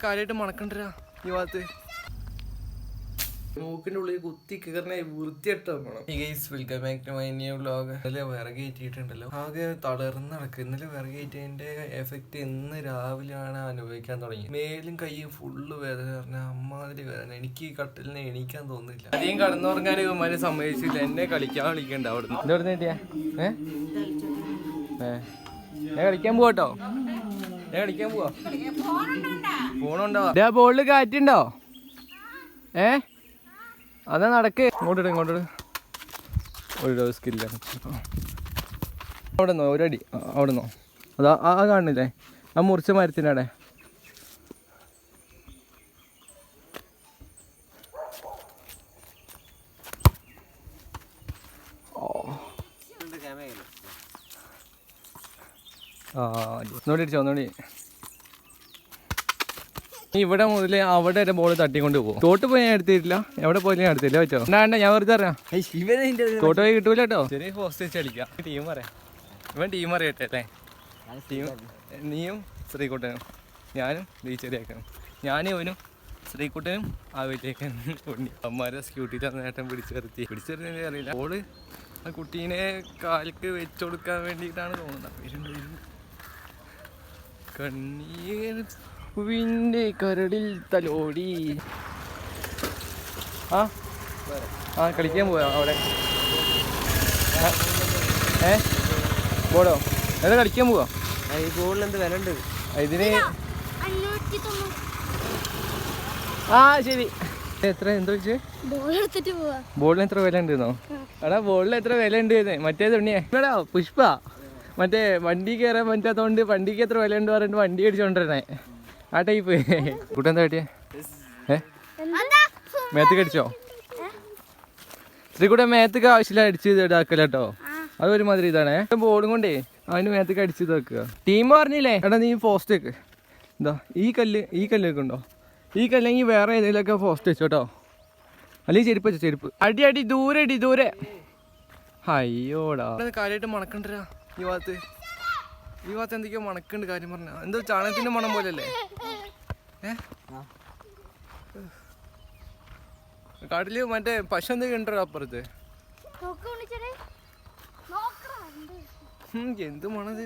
കാര്യമായിട്ട് മണക്കണ്ടരാ ഈ ഭാഗത്ത് മൂക്കിന്റെ ഉള്ളിൽ കുത്തി കയറിന വൃത്തിയായിട്ട് welcome back to my new vlog. ഇന്നലെ വിറക് കയറ്റിയിട്ടുണ്ടല്ലോ, ആകെ തളർന്ന് നടക്കുക. ഇന്നലെ വിറക് കയറ്റിയതിന്റെ എഫക്ട് ഇന്ന് രാവിലെയാണ് അനുഭവിക്കാൻ തുടങ്ങി. മേലും കൈയും ഫുള്ള് വേദന പറഞ്ഞ അമ്മാതിരി വേദന. എനിക്ക് ഈ കട്ടിലിനെ എണീക്കാൻ തോന്നുന്നില്ല. അധികം കടന്നുറങ്ങാൻ ഇവന്മാരെ സമ്മതിച്ചില്ല. എന്നെ വിളിക്കണ്ട അവിടുന്ന്. എവിടെ കിട്ടിയാ ഞാൻ കളിക്കാൻ പോവാട്ടോ. ഞാൻ കളിക്കാൻ പോവാ. ഫോണുണ്ടോ? ബോളില് കാറ്റുണ്ടോ? അതാ നടക്ക്. ഇങ്ങോട്ടിട് ഒരു സ്കില്ലാണ്. അവിടെ നിന്നോ ഒരടി. അവിടെ നിന്നോ അതാ ആ കാണുന്നില്ലേ ആ മുറിച്ച മരത്തിനടെ. ഒന്നുകൂടി അടിച്ചോ ഒന്നുകൂടി. ഇവിടെ മുതൽ അവിടെ വരെ ബോൾ തട്ടിക്കൊണ്ട് പോകും. തോട്ട് പോയി ഞാൻ എടുത്തിട്ടില്ല, എവിടെ പോയി ഞാൻ എടുത്തില്ല. വെച്ചോ വേണ്ട, ഞാൻ വെറുതെ അറിയാം. തോട്ട് പോയി കിട്ടൂല കേട്ടോ. ചെറിയ പോസ്റ്റ് വെച്ച് കളിക്കാം. ടീം പറയാം. ഇവൻ ടീം അറിയട്ടെ അല്ലേ? നീയും ശ്രീകുട്ടനും ഞാനും ചെറിയാക്കണം. ഞാനും ഇവനും ശ്രീകുട്ടനും ആ വീട്ടിലേക്കാണ്. അമ്മമാരെ സ്ക്യൂട്ടിയിൽ നേട്ടം പിടിച്ചെറിഞ്ഞ അറിയില്ല. ബോള് ആ കുട്ടീനെ കാൽക്ക് വെച്ചു കൊടുക്കാൻ വേണ്ടിയിട്ടാണ് തോന്നുന്നത്. കണ്ണീർ വിന്റെ കരടിൽ തലോടി. ആ കളിക്കാൻ പോവാ അവിടെ. ബോളോ എന്താ കളിക്കാൻ പോവാ? ഈ ബോളിന് എന്ത് വില ഉണ്ട് ഇതിന്? ശരി. എത്ര എന്താ വെച്ചേ? ബോളിന് എത്ര വില ഉണ്ടെന്നോ? എടാ ബോളിന് എത്ര വില ഉണ്ട്? മറ്റേ തുണിയാ എടാ പുഷ്പ. മറ്റേ വണ്ടി കയറാൻ പറ്റാത്തോണ്ട് വണ്ടിക്ക് എത്ര വില ഉണ്ട് പറഞ്ഞിട്ട് വണ്ടി അടിച്ചോണ്ടിരുന്നേ ആ ടൈപ്പ്. കൂട്ടെന്താ പറ്റിയേ? മേത്തക്ക് അടിച്ചോ? ശ്രീകൂടെ മേത്തക്ക് ആവശ്യമില്ല അടിച്ച് ഇതാക്കല കേട്ടോ. അതൊരുമാതിരി ഇതാണേ. ബോളും കൊണ്ടേ അതിന് മേത്തക്ക് അടിച്ച് ഇതാക്കുക. ടീം പറഞ്ഞില്ലേ എടാ നീ പോസ്റ്റ് വെക്ക്. എന്താ ഈ കല്ല് ഉണ്ടോ? ഈ കല്ലെങ്കിൽ വേറെ ഏതെങ്കിലുമൊക്കെ പോസ്റ്റ് വെച്ചോ കേട്ടോ. അല്ലെങ്കിൽ ചെരുപ്പ് വെച്ചോ. ചെരുപ്പ് അടി ദൂരെ. അയ്യോടാ കാര്യമായിട്ട് മണക്കണ്ടരാ ഈ ഭാഗത്ത് എന്തൊക്കെയോ മണക്കുണ്ട്. കാര്യം പറഞ്ഞ എന്തോ ചാണകത്തിന്റെ മണം പോലല്ലേ? കാട്ടില് മറ്റേ പശു എന്തൊക്കെ ഉണ്ടോ അപ്പുറത്ത്? എന്ത് മണത്?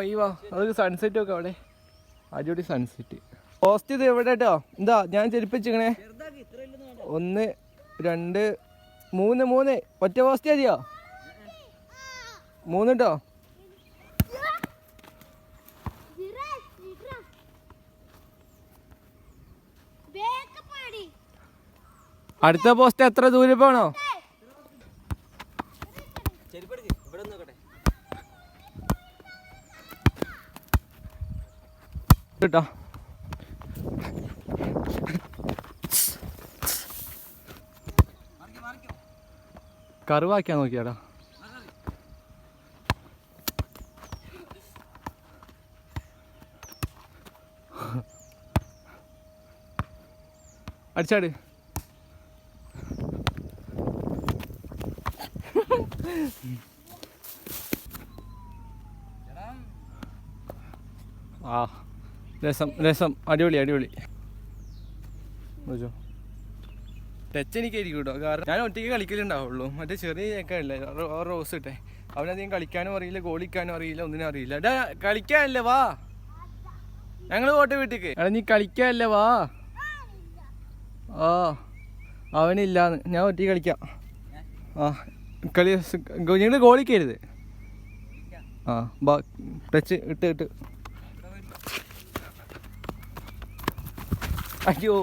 ഈ വാ അതൊരു സൺസെറ്റ് ഒക്കെ അവിടെ. അടിപൊളി സൺസെറ്റ്. പോസ്റ്റ് ഇത് എവിടെ കേട്ടോ? എന്താ ഞാൻ ചെരുപ്പിച്ചിക്കണേ. 1 2 3 ഒറ്റ പോസ്റ്റ് മതിയോ? 3 കേട്ടോ. അടുത്ത പോസ്റ്റ് എത്ര ദൂരം പോണോ? കേട്ടോ കറുവാക്കിയാ നോക്കിയാടാ. അടിച്ചാട്. രസം അടിപൊളി. ടച്ച് എനിക്കായിരിക്കും കേട്ടോ. കാരണം ഞാൻ ഒറ്റയ്ക്ക് കളിക്കലുണ്ടാവുള്ളൂ. മറ്റേ ചെറിയ ചേക്കല്ലേ റോസ് ഇട്ടെ, അവനധികം കളിക്കാനും അറിയില്ല, ഗോളിക്കാനും അറിയില്ല, ഒന്നിനും അറിയില്ല. എടാ കളിക്കാനല്ലേ വാ, ഞങ്ങള് പോട്ടെ വീട്ടിക്ക്. എടാ നീ കളിക്കാനല്ലേ വാ. അവനില്ലാന്ന്, ഞാൻ ഒറ്റയ്ക്ക് കളിക്കാം. നിങ്ങൾ ഗോളിക്കരുത്. ടച്ച് ഇട്ട് അയ്യോ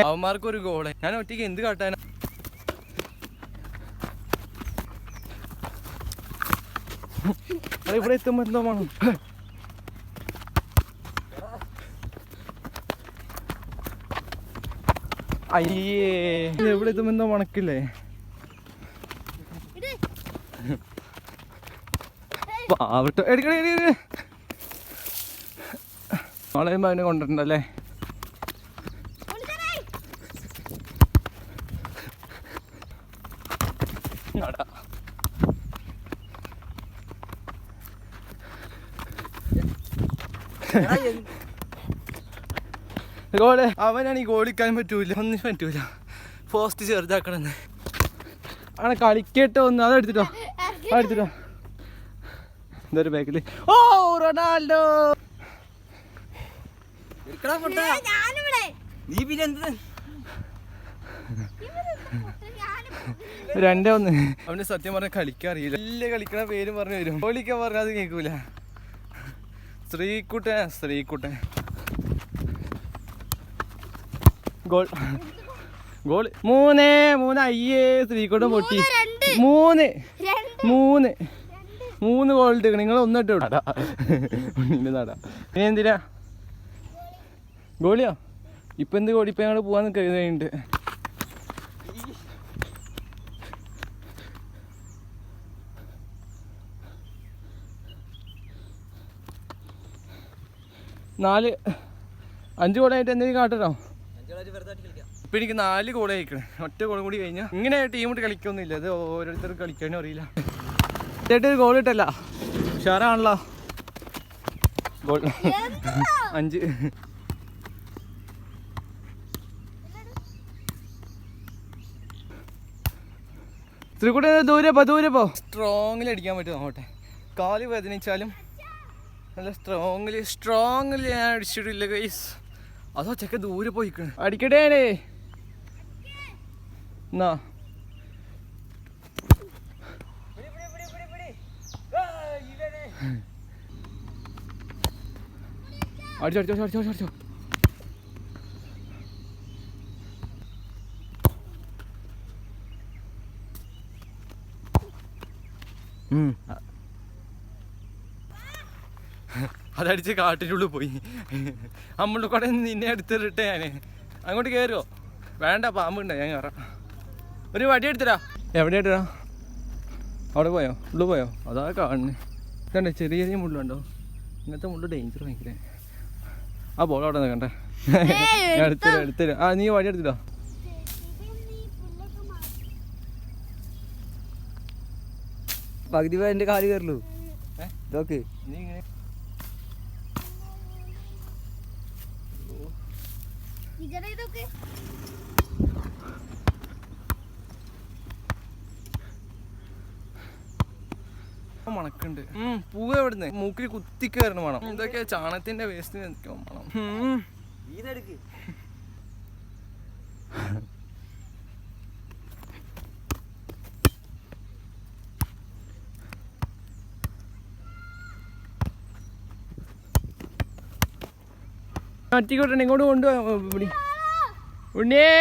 അവന്മാർക്കൊരു ഗോള്. ഞാൻ ഒറ്റയ്ക്ക് എന്ത് കാട്ടാനാ? ഇവിടെ എത്തുമ്പോ എന്തോ വേണം. അയ്യേ എവിടെ എത്തുമ്പോ എന്തോ മണക്കില്ലേ? പാവട്ടോ എടുക്കണേ. നാളെ അവനെ കൊണ്ടിട്ടുണ്ടല്ലേ? ഗോള് അവനാണ് ഈ ഗോളിക്കാൻ പറ്റൂല, ഒന്നും പറ്റൂല. പോസ്റ്റ് ചെറുതാക്കണമെന്ന് ആണ് കളിക്കട്ടോ. ഒന്ന് അതെടുത്തിട്ടോ, അതെടുത്തിട്ടോ. എന്തൊരു ബാക്കില്. ഓ റൊണാൾഡോ. രണ്ടേ ഒന്ന്. അവന് സത്യം പറഞ്ഞ കളിക്കറിയില്ല. വലിയ കളിക്കണ പേരും പറഞ്ഞു വരും, ഗോളിക്കാൻ പറഞ്ഞാൽ അത് കേൾക്കൂല. Sreekuttan goal goal 3-3. അയ്യേ ശ്രീകുട്ടൻ പൊട്ടി. 3 ഗോൾ ഇട്ട്. നിങ്ങൾ ഒന്നിട്ട് നടാ. ഇനി എന്തിനാ ഗോളിയോ? ഇപ്പൊ എന്ത് ഗോളി? ഇപ്പൊ ഞങ്ങൾ പോവാൻ കഴിയുന്നുണ്ട്. അഞ്ച് ഗോളായിട്ട് എന്തെങ്കിലും കാട്ടണോ? ഇപ്പൊ എനിക്ക് 4 ഗോൾ കഴിക്കണം. ഒറ്റ ഗോളും കൂടി കഴിഞ്ഞാൽ ഇങ്ങനെ ടീമിട്ട് കളിക്കൊന്നുമില്ല. അത് ഓരോരുത്തർക്ക് കളിക്കാനും അറിയില്ല. ചേട്ടൊരു ഗോൾ ഇട്ടല്ല, ഉഷാറാണല്ലോ. ഗോൾ 5. ശ്രീകുട്ടി ദൂരെ പോ. സ്ട്രോങ്ങിൽ അടിക്കാൻ പറ്റും. നോട്ടെ, കാല് വേദനിച്ചാലും നല്ല സ്ട്രോങ്ങില് ഞാൻ അടിച്ചിട്ടില്ല ഗൈസ്. അതോ ചെക്ക ദൂരെ പോയിക്കണ്. അടിക്കട്ടെ എന്നാ. അടിച്ചോ. അതടിച്ച് കാട്ടിനുള്ളിൽ പോയി. നമ്മളുടെ കൂടെ നിന്നെ എടുത്തിട്ടെ ഞാൻ. അങ്ങോട്ട് കയറുമോ? വേണ്ട, പാമ്പുണ്ട്, ഞാൻ കയറാം. ഒരു വടി എടുത്തരാ. എവിടെ ഇട്ടരാ? അവിടെ പോയോ? ഉള്ളു പോയോ? അതാ കാണുന്നത്. ഇതണ്ടേ ചെറിയ മുള്ളുണ്ടോ? ഇങ്ങനത്തെ മുള്ളു ഡേഞ്ചർ ഭയങ്കര. ആ ബോൾ അവിടെ നിൽക്കണ്ടേ? ഞാൻ എടുത്തരാം. ആ നീ വടി എടുത്തിട്ടോ. പകുതി പോയി എൻ്റെ കാല് കയറുള്ളൂ. ഇതൊക്കെ നീ ഇങ്ങനെ മണക്കുണ്ട്. പൂവ് എവിടുന്ന്? മൂക്കിൽ കുത്തിക്കയറണം വേണം. ഇതൊക്കെ ചാണകത്തിന്റെ വേസ്റ്റ് മണം. അറ്റിക്കോട്ടെ, ഇങ്ങോട്ട് കൊണ്ടുപോയി ഉണ്ണിയേ.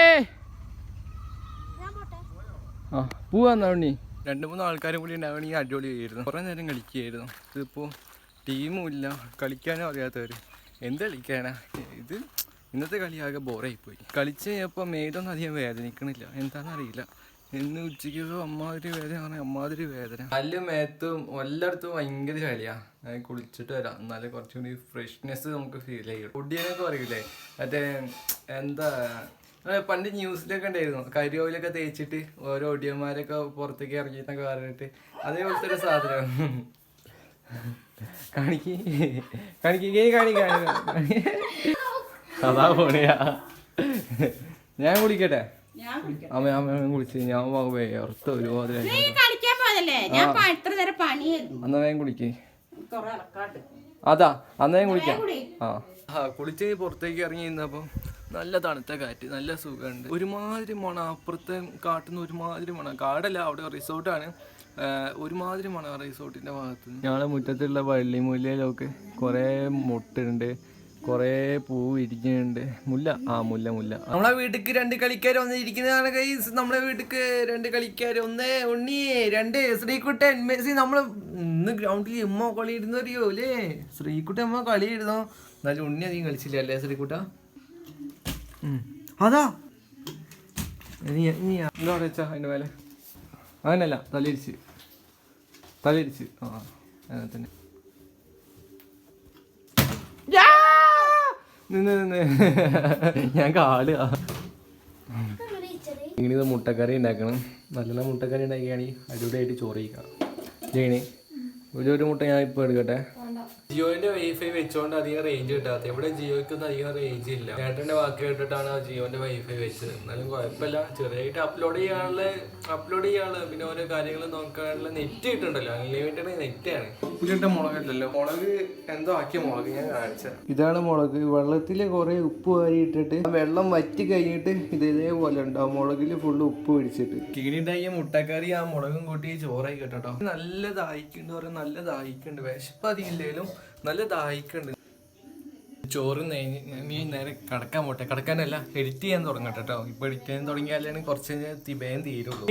ആ പൂവാന്നാ ഉണ്ണി. 2-3 ആൾക്കാരും കൂടി ഉണ്ടാവണമെങ്കിൽ അടിപൊളിയായിരുന്നു. കുറേ നേരം കളിക്കുകയായിരുന്നു. ഇതിപ്പോൾ ടീമും ഇല്ല, കളിക്കാനും അറിയാത്തവർ. എന്ത് കളിക്കാനാ ഇത്? ഇന്നത്തെ കളി ആകെ ബോറായിപ്പോയി. കളിച്ച് കഴിഞ്ഞപ്പോൾ മേതൊന്നും അധികം വേദനിക്കണില്ല, എന്താണെന്നറിയില്ല. ഇന്ന് ഉച്ചയ്ക്ക് അമ്മാതിരി വേദന. കല്ലും മേത്തും എല്ലായിടത്തും ഭയങ്കര ചളിയാണ്. കുളിച്ചിട്ട് വരാം, എന്നാലും കുറച്ചും കൂടി ഫ്രഷ്നെസ് നമുക്ക് ഫീൽ ചെയ്യും. പൊടിയെന്നൊക്കെ പറയൂലേ, മറ്റേ എന്താ പണ്ട് ന്യൂസിലൊക്കെ ഉണ്ടായിരുന്നു, കരിയോലൊക്കെ തേച്ചിട്ട് ഓരോ ഒടിയന്മാരൊക്കെ പുറത്തേക്ക് ഇറങ്ങിയെന്നൊക്കെ പറഞ്ഞിട്ട്. അതേപോലത്തെ ഒരു സാധനം. അതാ പോണിയാ. ഞാൻ കുളിക്കട്ടെ? അമ്മ കുളിച്ച് ഞാൻ വേർത്ത ഒരുപാട്. അന്ന് വേഗം കുളിക്കേ. അതാ അന്ന് വേഗം കുളിക്കാം. കുളിച്ച് പുറത്തേക്ക് ഇറങ്ങി നിന്നപ്പം നല്ല തണുത്ത കാറ്റ്, നല്ല സുഖമുണ്ട്. ഒരുമാതിരി മണം, അപ്പുറത്തെ കാട്ടുന്ന ഒരുമാതിരി മണം. കാടല്ല, അവിടെ റിസോർട്ടാണ്. ഒരുമാതിരി മണം റിസോർട്ടിന്റെ ഭാഗത്ത്. ഞങ്ങളെ മുറ്റത്തുള്ള വള്ളിമുല്ലയിലൊക്കെ കുറേ മുട്ടുണ്ട്, കുറേ പൂ ഇരിക്കുന്നുണ്ട്. മുല്ല നമ്മളെ വീട്ടിക്ക് 2 കളിക്കാർ വന്നിരിക്കുന്നതാണ് ഗൈസ്. നമ്മളെ വീട്ടിക്ക് 2 കളിക്കാർ. 1 ഉണ്ണി, 2 ശ്രീകുട്ടൻ, മെസ്സി. നമ്മള് ഇന്ന് ഗ്രൗണ്ടിൽ ഉമ്മ കളി ഇടുന്ന അറിയോ അല്ലേ? ശ്രീകുട്ടൻ അമ്മ കളി ഇടുന്നോ? എന്നാലും ഉണ്ണി അധികം കളിച്ചില്ല അല്ലേ ശ്രീകുട്ട? അതാ നീ എന്താ പറയാ അതിന്റെ മേലെ? അങ്ങനല്ല, തലയിരിച്ച് ആ അങ്ങനെ തന്നെ. നിന്ന് ഞാൻ കാളുക. ഇങ്ങനെ മുട്ടക്കറി ഉണ്ടാക്കണം. നല്ല മുട്ടക്കറി ഉണ്ടാക്കിയാണെങ്കിൽ അടിപൊളിയായിട്ട് ചോറ് കഴിക്കാം. ജേണി ഒരു മുട്ട ഞാൻ ഇപ്പോൾ എടുക്കട്ടെ. ജിയോന്റെ വൈഫൈ വെച്ചോണ്ട് അധികം റേഞ്ച് കിട്ടാത്ത. ഇവിടെ ജിയോയ്ക്കൊന്നും അധികം റേഞ്ച് ഇല്ല. ചേട്ടന്റെ വാക്ക് കേട്ടിട്ടാണ് ആ ജിയോന്റെ വൈഫൈ വെച്ചത്. എന്നാലും കുഴപ്പമില്ല, ചെറിയായിട്ട് അപ്ലോഡ് ചെയ്യാനുള്ള പിന്നെ ഓരോ കാര്യങ്ങൾ നോക്കാനുള്ള നെറ്റ് കിട്ടുന്നുണ്ടല്ലോ. അൺലിമിറ്റഡ് നെറ്റാണ്. ഉപ്പിലിട്ട മുളകല്ലോ, മുളക് എന്തോ ആക്കിയ മുളക് ഞാൻ കാണിച്ചത്. ഇതാണ് മുളക്. വെള്ളത്തിൽ കുറെ ഉപ്പ് വാരിയിട്ടിട്ട് വെള്ളം വറ്റി കഴിഞ്ഞിട്ട് ഇതേപോലെ ഉണ്ടാവും. മുളകിൽ ഫുള്ള് ഉപ്പ് പിടിച്ചിട്ട് കീണിണ്ടായ മുട്ടക്കറി ആ മുളകും കൂട്ടി ചോറായി കേട്ടോ. നല്ല ദാഹിക്കുന്നുണ്ട് പറയാം, നല്ല ദാഹിക്കുന്നുണ്ട്. വിശപ്പ് അധികം നല്ല ദാഹിക്കുന്നുണ്ട്. ചോറ് നീ നേരെ കിടക്കാൻ പോട്ടെ. കിടക്കാനല്ല, എഡിറ്റ് ചെയ്യാൻ തുടങ്ങട്ടെ കേട്ടോ. ഇപ്പൊ എഡിറ്റ് ചെയ്യാൻ തുടങ്ങിയാലാണ് കുറച്ച് വേഗം തീരുള്ളൂ.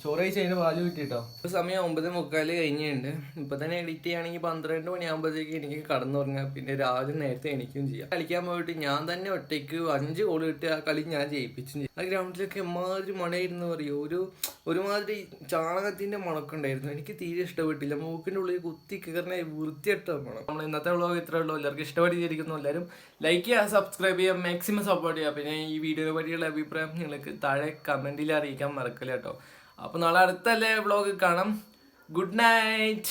ചോറ് കഴിച്ച് അതിന് പാല് കിട്ടിട്ടോ. ഇപ്പൊ സമയം 9:45 കഴിഞ്ഞിട്ടുണ്ട്. ഇപ്പൊ തന്നെ എഡിറ്റ് ചെയ്യുകയാണെങ്കിൽ 12 മണിയാകുമ്പോഴത്തേക്ക് എനിക്ക് കടന്നുറങ്ങാം. പിന്നെ രാവിലെ നേരത്തെ എണീക്കും ചെയ്യാം. കളിക്കാൻ പോയിട്ട് ഞാൻ തന്നെ ഒറ്റയ്ക്ക് 5 ഗോൾ കിട്ടി ആ കളി ഞാൻ ജയിപ്പിച്ചും ചെയ്യും. ആ ഗ്രൗണ്ടിലൊക്കെ എമ്മാതിരി മണയായിരുന്നു പറയും. ഒരുമാതിരി ചാണകത്തിന്റെ മണക്കുണ്ടായിരുന്നു. എനിക്ക് തീരെ ഇഷ്ടപ്പെട്ടില്ല. മൂക്കിന്റെ ഉള്ളിൽ കുത്തി കയറിന വൃത്തിയായിട്ട മണം. നമ്മൾ ഇന്നത്തെ വ്ളോഗ് ഇത്രേ ഉള്ളൂ. എല്ലാവർക്കും ഇഷ്ടപ്പെട്ടിരിക്കുന്നു. എല്ലാവരും ലൈക്ക് ചെയ്യുക, സബ്സ്ക്രൈബ് ചെയ്യുക, മാക്സിമം സപ്പോർട്ട് ചെയ്യുക. പിന്നെ ഈ വീഡിയോയെ പറ്റിയുള്ള അഭിപ്രായം നിങ്ങൾക്ക് താഴെ കമന്റിൽ അറിയിക്കാൻ മറക്കില്ല കേട്ടോ. അപ്പോൾ നാളെ അടുത്തല്ലേ വ്ളോഗ് കാണാം. Good night.